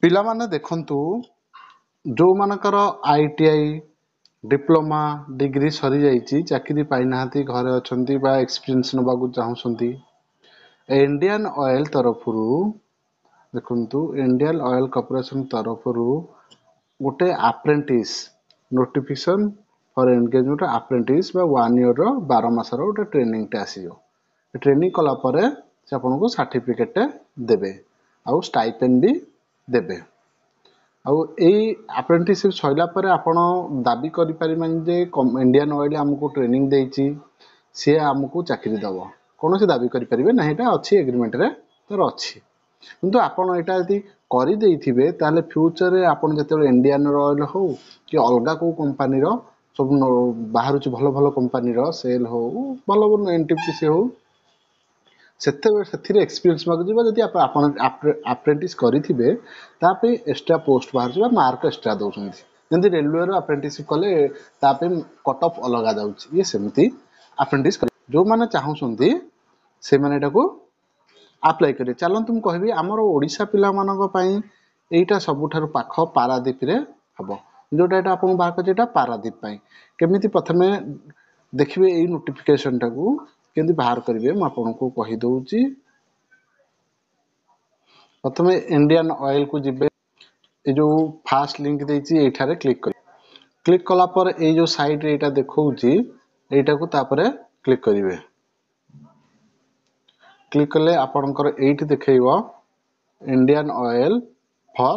पिला माने देखंतु जो मानकर आईटीआई डिप्लोमा डिग्री सरी जाइए चाकरी पाई नाहांती घरे अछंती बा एक्सपीरियंस नबाकू चाहूछंती इंडियन ऑयल तरफरु देखंतु इंडियन ऑयल कॉर्पोरेशन तरफरु गोटे apprentice notification for engagement apprentice बा 1 ईयर रो 12 मासर गोटे ट्रेनिंग टे आसीयो ट्रेनिंग कला परे से आपनको सर्टिफिकेट देबे आउ स्टाइपेंड भी देबे आउ एई अप्रेंटिसशिप सइला परे आपण दाबी करि परिमान जे इंडियन ऑयल हमको ट्रेनिंग देइची से हमको चाकरी दबो कोनोसी दाबी करि परिबे ना एटा अछि एग्रीमेंट रे तर अछि किंतु आपण एटा यदि करि देइथिबे ताले फ्यूचर रे आपण जते इंडियन ऑयल हो कि अलगा को कंपनी रो सब बाहर भलो भलो कंपनी रो सेल हो भलो भलो एनटीपीसी हो से एक्सपीरियंस मागुवा जदि अप्रेंटिस करेंगे ताप एक्सट्रा पोस्ट बाहर मार्क एक्सट्रा दौरान जमी रेलवे अप्रेंटिसशिप कले कट ऑफ अलग जाऊँगी ये सेमती अप्रेंटिस जो मैंने चाहूँगी से मैंने अप्लाई करें चलतु मुझे कहबी आमर ओडिशा पिला यहीटा सबुठारु पाख पारादीप रे हम जोटा यहाँ आपको बाहर कर पारादीप केमी प्रथम देखिए यही नोटिफिकेशन टाकू केमती बाहर करेंगे मुझे कहीदे प्रथम इंडियन ऑयल को जिबे ये जो फास्ट लिंक देती ये क्लिक कलापर ये जो साइड रे एटा देखौची एटा को तापरे क्लिक करेंगे क्लिक कले आपनकर एठी देखैबो इंडियन ऑयल फॉर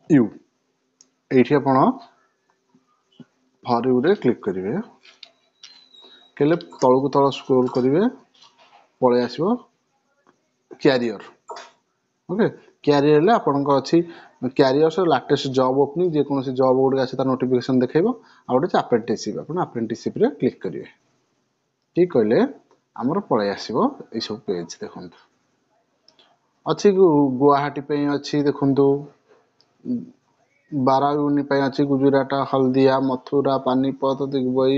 यू एठी आपण फॉर यू रे क्लिक करेंगे केले तल को तल स्क्रॉल करेंगे पळे आसीबो कैरियर ओके कैरियर ले आपनकर अछि कैरियर से लेटेस्ट जॉब ओपनिंग जे कोनोसी जॉब गुड आसी तार नोटिफिकेशन देखैबो आ गोटे अप्रेंटिसशिप आपण अप्रेंटिसशिप रे क्लिक करेंगे ठीक कहले हमर पळे आसीबो ए सब पेज देखंतु अच्छी गुवाहाटी पे अच्छी देखंतु बाराउनी पे अच्छी गुजरात हल्दिया मथुरा पानीपत दिग्बई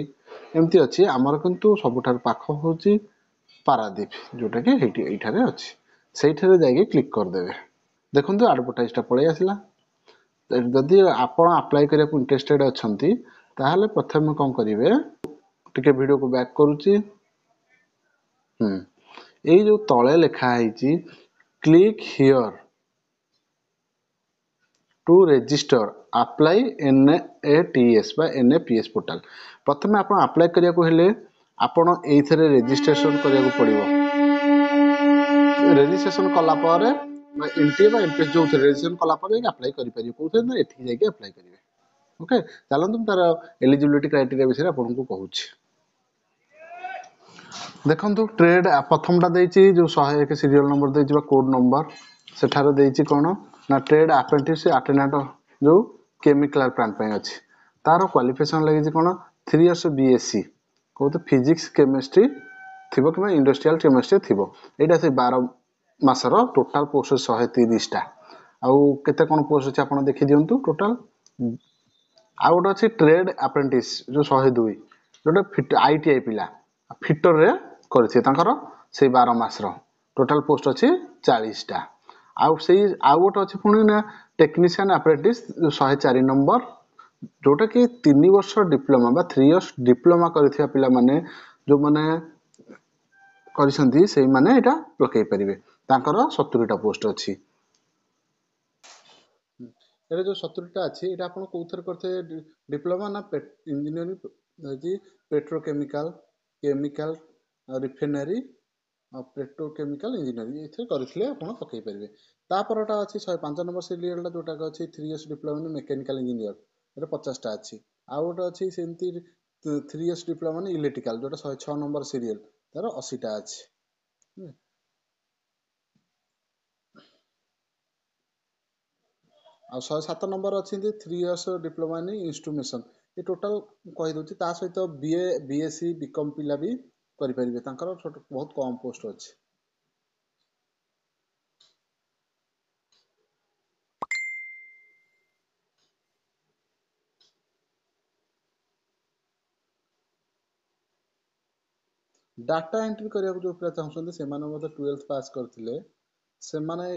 एमती अच्छी आमर किंतु सबुठार पाख होची पारादीप जोटा कि एठारे अच्छी सेठारे जाइए क्लिक करदेवे देखंतु एडवर्टाइजटा पळे आसिला जदि आपण अप्लाई करिया को इंटरेस्टेड अछंती ताहाले प्रथम कोन करिवे टिके वीडियो को बैक करूची एई जो तळे लेखा आइची click here to register apply NATS बा NAPS पोर्टल प्रथम आप अप्लाई करिया को हेले आपण एइथरे रजिस्ट्रेशन करिया को पड़िबो रजिस्ट्रेशन कला पारे एनटीए बा एमपीएस जो रजिस्ट्रेशन कला पारे अप्लाई करि परियो कोथे ना एठी जाके अप्लाई करिवे ओके चलंतु तार एलिजिबिलिटी क्राइटेरिया विषय आपन को कहूची देखंतु ट्रेड प्रथमटा देइची जो 101 सीरियल नंबर देइची बा कोड नंबर सेठारे देइची कोन ना ट्रेड अप्रेंटिस अटेंडेंट जो केमिकल प्लांट पे अछि तार क्वालिफिकेशन लागि कोन 3 इयर्स बीएससी कोते फिजिक्स केमिस्ट्री थिबो कि इंडस्ट्रियल केमिस्ट्री थिबो एटा से 12 मासर टोटल पोस्ट 130 टा आउ केते कोन पोस्ट अछि आपण देखि दियंतु टोटल आ गोटे अछि ट्रेड अप्रेंटिस जो 102 जोटे फिट आईटीआई पिला फिटर रे करथि तांकर से 12 मासर टोटल पोस्ट अछि 40 टा आउ से आउ गोटे अछि पुणी ना टेक्नीशियन अप्रेंटिस 104 नंबर जोटा कि 3 वर्ष डिप्लोमा बा 3 इयर्स डिप्लोमा करथिया पिला माने जो माने करिसंती सेही माने एटा पकै परिबे तांकर 70 टा पोस्ट अछि एरे जो 70 टा अछि एटा आपण कोथर करथे डिप्लोमा ना इंजीनियरिंग जी petrochemical chemical refinery petrochemical engineering एथे करथिले आपण पकै परिबे तापरटा अछि 105 नंबर सीरियल टा जोटा अछि 3 years diploma in mechanical engineer एटा 50 टा अछि आ गोटे अछि सेमती 3 इयर्स डिप्लोमा इन इलेक्ट्रिकल जोटा 106 नंबर सीरियल तार 80 टा अछि आ 107 नंबर अच्छी 3 इयर्स डिप्लोमा इन इंस्ट्रुमेशन ये टोटल कही दूची ता सहित बीए बीएससी बीकॉम पिला भी करि परिबे तांकर बहुत कम पोस्ट अछि डाटा एंट्री करिया जो पिला चाहछन से माने मते 12th पास करथिले से माने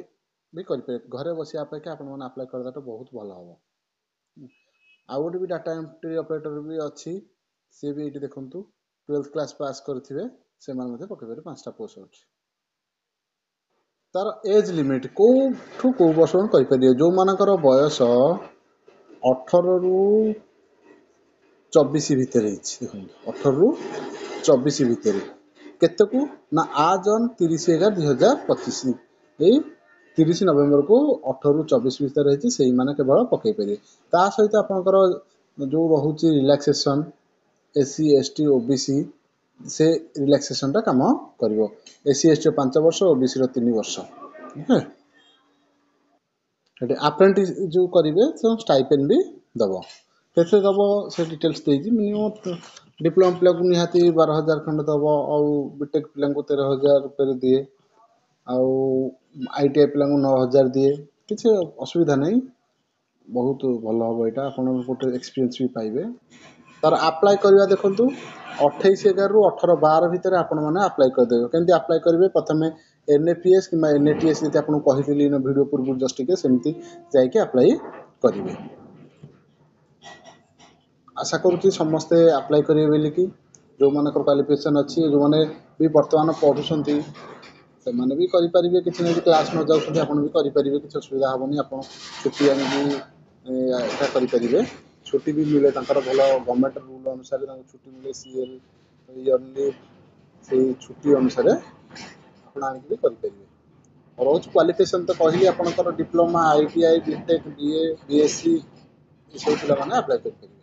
ବି କରିପାରିବେ। ଘରେ ବସିବା ଅପେକ୍ଷା ଆପଣମାନେ ଆପ୍ଲାଏ କରିଦେବାଟା ବହୁତ ଭଲ ହେବ। ଆଉ ଗୋଟେ ବି ଡାଟା ଏଣ୍ଟ୍ରି ଅପରେଟର ବି ଅଛି, ସିଏ ବି ଏଇଠି ଦେଖନ୍ତୁ 12th କ୍ଲାସ୍ ପାସ୍ କରିଥିବେ ସେମାନେ ମଧ୍ୟ ପକେଇ ପାରିବେ। 5ଟା ପୋଷ୍ଟ ଅଛି। ତାର ଏଜ୍ ଲିମିଟ୍ କୋଉଠୁ କୋଉ ବର୍ଷ ପର୍ଯ୍ୟନ୍ତ କରିପାରିବେ। ଯୋଉମାନଙ୍କର ବୟସ 18ରୁ 24 ଭିତରେ ହେଇଛି, ଦେଖନ୍ତୁ 18ରୁ 24 ଭିତରେ କେତେକୁ ନା ଆଜ ଅନ୍ 30/11/2025, ଏଇ 30 ନଭେମ୍ବରକୁ 18ରୁ 24 ଭିତରେ ହେଇଛି, ସେଇମାନେ କେବଳ ପକେଇ ପାରିବେ। ତା ସହିତ ଆପଣଙ୍କର ଯୋଉ ରହୁଛି ରିଲାକ୍ସେସନ୍ SC ST OBC, ସେ ରିଲାକ୍ସେସନଟା କାମ କରିବ। SC ST 5 ବର୍ଷ, OBC ର 3 ବର୍ଷ। ଓକେ, ସେଠି ଆପ୍ରେଣ୍ଟିସ୍ ଯୋଉ କରିବେ ସେ ଷ୍ଟାଇପେନ୍ ବି ଦେବ। କେତେ ଦେବ ସେ ଡିଟେଲ୍ସ ଦେଇଛି। ମିନିମମ୍ ଡିପ୍ଲୋମା ପିଲାଙ୍କୁ ନିହାତି 12,000 ଖଣ୍ଡେ ଦେବ, ଆଉ ବିଟେକ୍ ପିଲାଙ୍କୁ 13,000 ଉପରେ ଦିଏ, ଆଉ ITI ପିଲାଙ୍କୁ 9,000 ଦିଏ। କିଛି ଅସୁବିଧା ନାହିଁ, ବହୁତ ଭଲ ହେବ ଏଇଟା। ଆପଣ ଗୋଟେ ଏକ୍ସପିରିଏନ୍ସ ବି ପାଇବେ। ତାର ଆପ୍ଲାଏ କରିବା ଦେଖନ୍ତୁ 28/11ରୁ 18/12 ଭିତରେ ଆପଣମାନେ ଆପ୍ଲାଏ କରିଦେବେ। କେମିତି ଆପ୍ଲାଏ କରିବେ? ପ୍ରଥମେ NAPS କିମ୍ବା NATS ଯଦି ଆପଣଙ୍କୁ କହିଥିଲି ଭିଡ଼ିଓ ପୂର୍ବରୁ ଜଷ୍ଟ ଟିକେ, ସେମିତି ଯାଇକି ଆପ୍ଲାଏ କରିବେ। ଆଶା କରୁଛି ସମସ୍ତେ ଆପ୍ଲାଏ କରିବେ ବୋଲିକି। ଯେଉଁମାନଙ୍କର କ୍ୱାଲିଫିକେସନ୍ ଅଛି, ଯେଉଁମାନେ ବି ବର୍ତ୍ତମାନ ପଢ଼ୁଛନ୍ତି ସେମାନେ ବି କରିପାରିବେ। କିଛି ନାହିଁ, କ୍ଲାସ୍ ନ ଯାଉଛନ୍ତି ଆପଣ ବି କରିପାରିବେ, କିଛି ଅସୁବିଧା ହେବନି। ଆପଣ ଛୁଟି ଆଣିକି ଏଇଟା କରିପାରିବେ। ଛୁଟି ବି ମିଳେ ତାଙ୍କର, ଭଲ ଗଭର୍ଣ୍ଣମେଣ୍ଟ ରୁଲ୍ ଅନୁସାରେ ତାଙ୍କୁ ଛୁଟି ମିଳେ। CL ଇୟର୍ଲି ସେଇ ଛୁଟି ଅନୁସାରେ ଆପଣ ଆଣିକି ବି କରିପାରିବେ। ରହୁଛି କ୍ୱାଲିଫିକେସନ୍ ତ କହିଲି ଆପଣଙ୍କର diploma, ITI, BTEC, BA, BSc ଏସବୁ ପିଲାମାନେ ଆପ୍ଲାଏ କରିପାରିବେ।